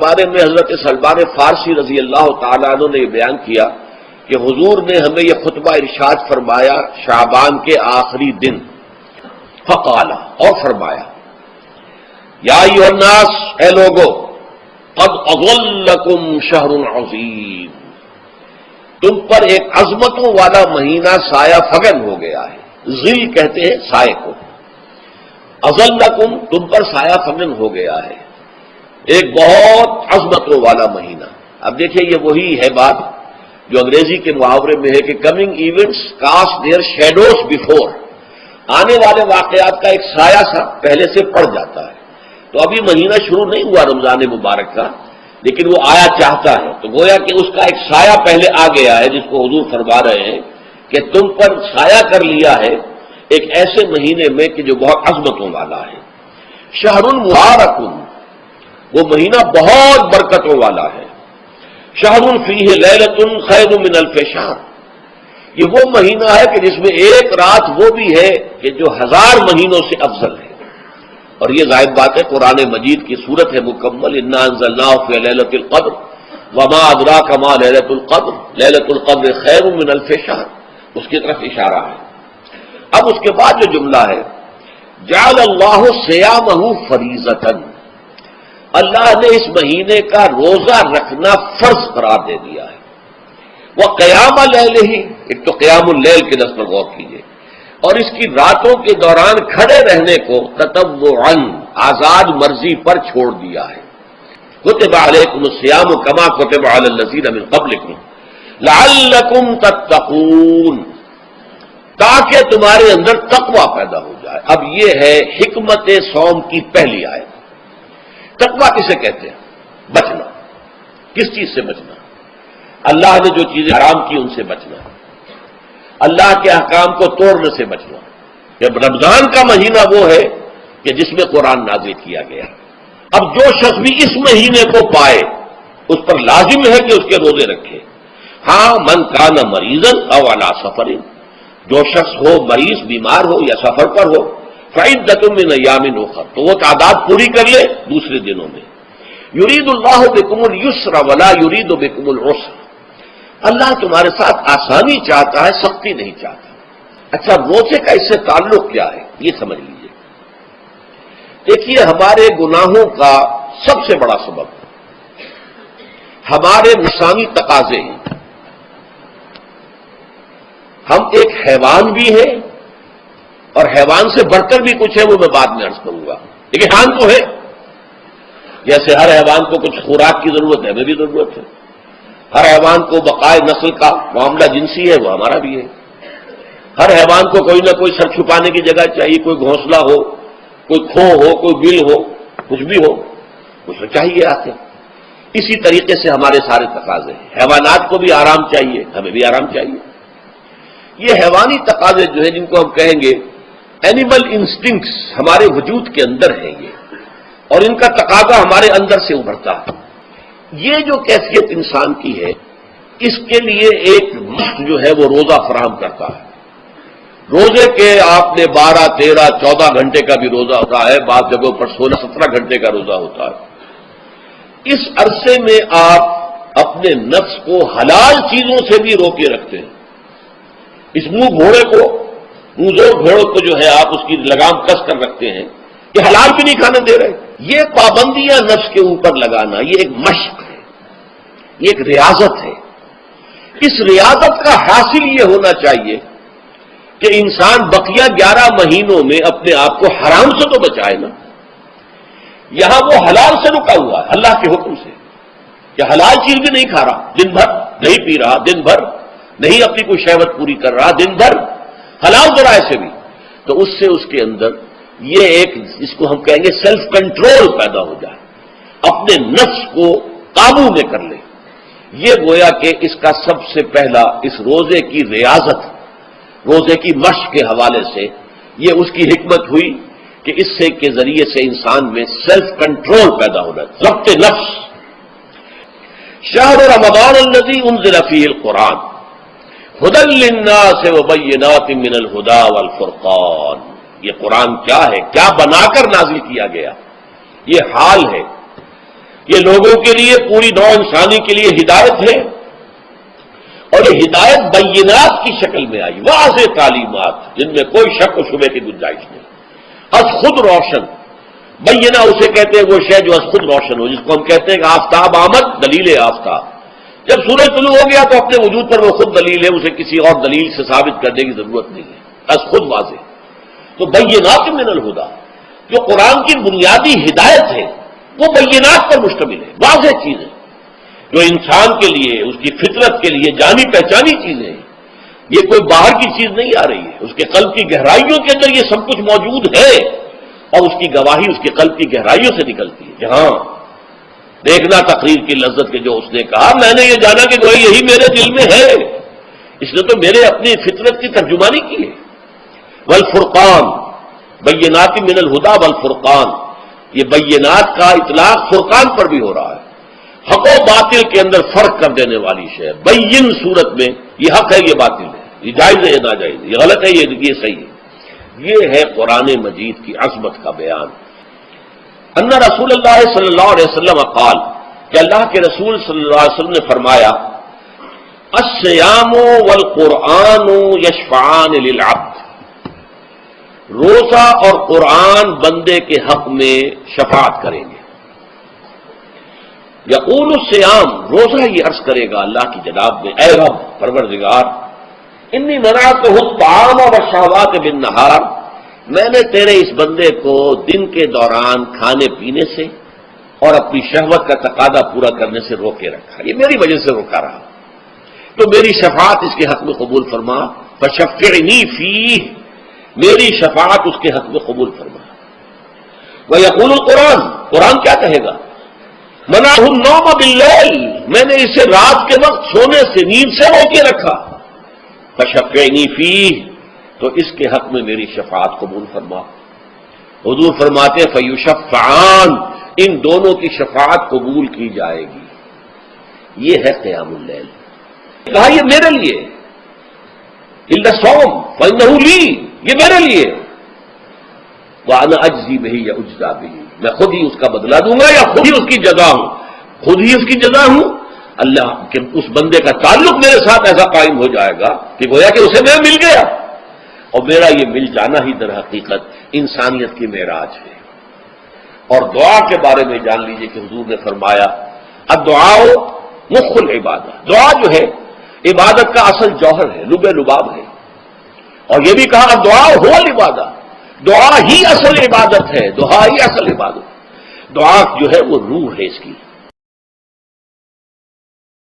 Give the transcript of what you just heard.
بارے میں حضرت سلمان فارسی رضی اللہ تعالیٰ عنہ نے یہ بیان کیا کہ حضور نے ہمیں یہ خطبہ ارشاد فرمایا شعبان کے آخری دن، فقال، اور فرمایا یا ایھا الناس، اے لوگو، قد اضلکم شہر عظیم، تم پر ایک عظمتوں والا مہینہ سایہ فگن ہو گیا ہے۔ ظل کہتے ہیں سائے کو، اضلکم تم پر سایہ فگن ہو گیا ہے، ایک بہت عظمتوں والا مہینہ۔ اب دیکھیں یہ وہی ہے بات جو انگریزی کے محاورے میں ہے کہ coming events cast their shadows before, آنے والے واقعات کا ایک سایہ سا پہلے سے پڑ جاتا ہے۔ تو ابھی مہینہ شروع نہیں ہوا رمضان مبارک کا، لیکن وہ آیا چاہتا ہے، تو گویا کہ اس کا ایک سایہ پہلے آ گیا ہے، جس کو حضور فرما رہے ہیں کہ تم پر سایہ کر لیا ہے ایک ایسے مہینے میں کہ جو بہت عظمتوں والا ہے۔ شہر مبارک، وہ مہینہ بہت برکتوں والا ہے۔ شہر فیہ لیلۃ خیر من الف شہر، یہ وہ مہینہ ہے کہ جس میں ایک رات وہ بھی ہے کہ جو 1000 مہینوں سے افضل ہے۔ اور یہ ظاہر بات ہے قرآن مجید کی صورت ہے مکمل، انا انزلناہ فی لیلۃ القدر وما ادراک ما لیلۃ القدر لیلۃ القدر خیر من الف شہر، اس کی طرف اشارہ ہے۔ اب اس کے بعد جو جملہ ہے جعل اللہ صیامہ فریضۃ، اللہ نے اس مہینے کا روزہ رکھنا فرض قرار دے دیا ہے۔ وہ قیام اللیل ہی، ایک تو قیام اللیل کے لفظ پر غور کیجیے، اور اس کی راتوں کے دوران کھڑے رہنے کو تطوعاً آزاد مرضی پر چھوڑ دیا ہے۔ کتب علیکم الصیام کما کتب علی الذین من قبلکم لعلکم تتقون، تاکہ تمہارے اندر تقوی پیدا ہو جائے۔ اب یہ ہے حکمت صوم کی پہلی آیت۔ تقوی کسے کہتے ہیں؟ بچنا۔ کس چیز سے بچنا؟ اللہ نے جو چیزیں حرام کی ان سے بچنا، اللہ کے احکام کو توڑنے سے بچنا۔ جب رمضان کا مہینہ وہ ہے کہ جس میں قرآن نازل کیا گیا، اب جو شخص بھی اس مہینے کو پائے اس پر لازم ہے کہ اس کے روزے رکھے۔ ہاں، من کان مریضا او علی سفر، جو شخص ہو مریض، بیمار ہو یا سفر پر ہو، فعدۃ من ایام اخر، تو وہ تعداد پوری کر لے دوسرے دنوں میں۔ یرید اللہ بکم اليسر ولا یرید بکم العسر، اللہ تمہارے ساتھ آسانی چاہتا ہے، سختی نہیں چاہتا۔ اچھا، روزے کا اس سے تعلق کیا ہے یہ سمجھ لیجیے۔ دیکھیے، ہمارے گناہوں کا سب سے بڑا سبب ہمارے نفسانی تقاضے ہیں۔ ہم ایک حیوان بھی ہیں اور حیوان سے بڑھ کر بھی کچھ ہے، وہ میں بعد میں عرض کروں گا، لیکن حیوان تو ہے۔ جیسے ہر حیوان کو کچھ خوراک کی ضرورت ہے، ہمیں بھی ضرورت ہے۔ ہر حیوان کو بقائے نسل کا معاملہ جنسی ہے، وہ ہمارا بھی ہے۔ ہر حیوان کو کوئی نہ کوئی سر چھپانے کی جگہ چاہیے، کوئی گھونسلہ ہو، کوئی کھو ہو، کوئی بل ہو، کچھ بھی ہو، کچھ چاہیے آتے۔ اسی طریقے سے ہمارے سارے تقاضے ہیں۔ حیوانات کو بھی آرام چاہیے، ہمیں بھی آرام چاہیے۔ یہ حیوانی تقاضے جو ہیں، جن کو ہم کہیں گے اینیمل انسٹنکٹس، ہمارے وجود کے اندر ہیں یہ، اور ان کا تقاضا ہمارے اندر سے ابھرتا ہے۔ یہ جو کیفیت انسان کی ہے، اس کے لیے ایک مشق جو ہے وہ روزہ فراہم کرتا ہے۔ روزے کے آپ نے 12، 13، 14 گھنٹے کا بھی روزہ ہوتا ہے، بعض جگہوں پر 16، 17 گھنٹے کا روزہ ہوتا ہے۔ اس عرصے میں آپ اپنے نفس کو حلال چیزوں سے بھی روکے رکھتے ہیں۔ اس منہ گھوڑے کو جو ہے آپ اس کی لگام کس کر رکھتے ہیں کہ حلال بھی نہیں کھانے دے رہے۔ یہ پابندیاں نفس کے اوپر لگانا، یہ ایک مشق ہے، یہ ایک ریاضت ہے۔ اس ریاضت کا حاصل یہ ہونا چاہیے کہ انسان بقیہ 11 مہینوں میں اپنے آپ کو حرام سے تو بچائے نا۔ یہاں وہ حلال سے رکا ہوا ہے اللہ کے حکم سے، کہ حلال چیز بھی نہیں کھا رہا، دن بھر نہیں پی رہا، دن بھر نہیں اپنی کوئی شہوت پوری کر رہا، دن بھر حلال ذرائع سے بھی، تو اس سے اس کے اندر یہ ایک، اس کو ہم کہیں گے سیلف کنٹرول پیدا ہو جائے، اپنے نفس کو قابو میں کر لے۔ یہ گویا کہ اس کا سب سے پہلا اس روزے کی ریاضت، روزے کی مشق کے حوالے سے یہ اس کی حکمت ہوئی کہ اس سے کے ذریعے سے انسان میں سیلف کنٹرول پیدا ہونا، ضبط نفس۔ شہر رمضان الذی انزل فیہ القرآن ھدی للناس وبینات من الھدی والفرقان، یہ قرآن کیا ہے، کیا بنا کر نازل کیا گیا؟ یہ حال ہے یہ لوگوں کے لیے، پوری نوع انسانی کے لیے ہدایت ہے، اور یہ ہدایت بینات کی شکل میں آئی، واضح تعلیمات جن میں کوئی شک و شبے کی گنجائش نہیں، از خود روشن۔ بینہ اسے کہتے ہیں وہ شے جو از خود روشن ہو، جس کو ہم کہتے ہیں کہ آفتاب آمد، دلیل آفتاب۔ جب سورج طلوع ہو گیا تو اپنے وجود پر وہ خود دلیل ہے، اسے کسی اور دلیل سے ثابت کرنے کی ضرورت نہیں ہے، از خود واضح۔ تو بینات من الہدیٰ، جو قرآن کی بنیادی ہدایت ہے وہ بینات پر مشتمل ہے، واضح چیزیں جو انسان کے لیے، اس کی فطرت کے لیے جانی پہچانی چیزیں ہیں۔ یہ کوئی باہر کی چیز نہیں آ رہی ہے، اس کے قلب کی گہرائیوں کے اندر یہ سب کچھ موجود ہے، اور اس کی گواہی اس کے قلب کی گہرائیوں سے نکلتی ہے۔ جہاں دیکھنا تقریر کی لذت کے جو اس نے کہا، میں نے یہ جانا کہ گویا یہی میرے دل میں ہے، اس نے تو میرے اپنی فطرت کی ترجمانی کی ہے۔ والفرقان، بینات من الہدیٰ والفرقان، یہ بینات کا اطلاق فرقان پر بھی ہو رہا ہے، حق و باطل کے اندر فرق کر دینے والی شے۔ بین صورت میں یہ حق ہے، یہ باطل ہے، یہ جائز ہے، یہ ناجائز ہے، یہ غلط ہے، یہ صحیح ہے۔ یہ ہے قرآن مجید کی عظمت کا بیان۔ ان رسول اللہ صلی اللہ علیہ وسلم قال، کہ اللہ کے رسول صلی اللہ علیہ وسلم نے فرمایا، الصیام والقرآن یشفعان للعبد، روزہ اور قرآن بندے کے حق میں شفاعت کریں گے۔ یقول الصیام، روزہ یہ عرض کرے گا اللہ کی جناب میں، اے رب پروردگار، انی منعتہ الطعام والشہوات بالنہار، میں نے تیرے اس بندے کو دن کے دوران کھانے پینے سے اور اپنی شہوت کا تقاضا پورا کرنے سے روکے رکھا، یہ میری وجہ سے روکا رہا، تو میری شفاعت اس کے حق میں قبول فرما، فشفعنی فیہ، میری شفاعت اس کے حق میں قبول فرما۔ ویقول القرآن، قرآن کیا کہے گا، منعہ النوم باللیل، میں نے اسے رات کے وقت سونے سے، نیند سے روکے رکھا، فشفعنی فیہ، تو اس کے حق میں میری شفاعت قبول فرما۔ حضور فرماتے ہیں فیشفعان، ان دونوں کی شفاعت قبول کی جائے گی۔ یہ ہے قیام اللیل۔ کہا یہ میرے لیے، الا الصوم فانہ لی، یہ میرے لیے، وانا اجزی بہ یا اجزا بہ، میں خود ہی اس کا بدلہ دوں گا یا خود ہی اس کی جزا ہوں، خود ہی اس کی جزا ہوں۔ اللہ کہ اس بندے کا تعلق میرے ساتھ ایسا قائم ہو جائے گا کہ گویا کہ اسے میں مل گیا، اور میرا یہ مل جانا ہی در حقیقت انسانیت کی معراج ہے۔ اور دعا کے بارے میں جان لیجئے کہ حضور نے فرمایا، الدعاء مخ العبادہ، دعا جو ہے عبادت کا اصل جوہر ہے، لب لباب ہے، اور یہ بھی کہا الدعاء هو العبادہ، دعا ہی اصل عبادت ہے، دعا ہی اصل عبادت، دعا جو ہے وہ روح ہے اس کی۔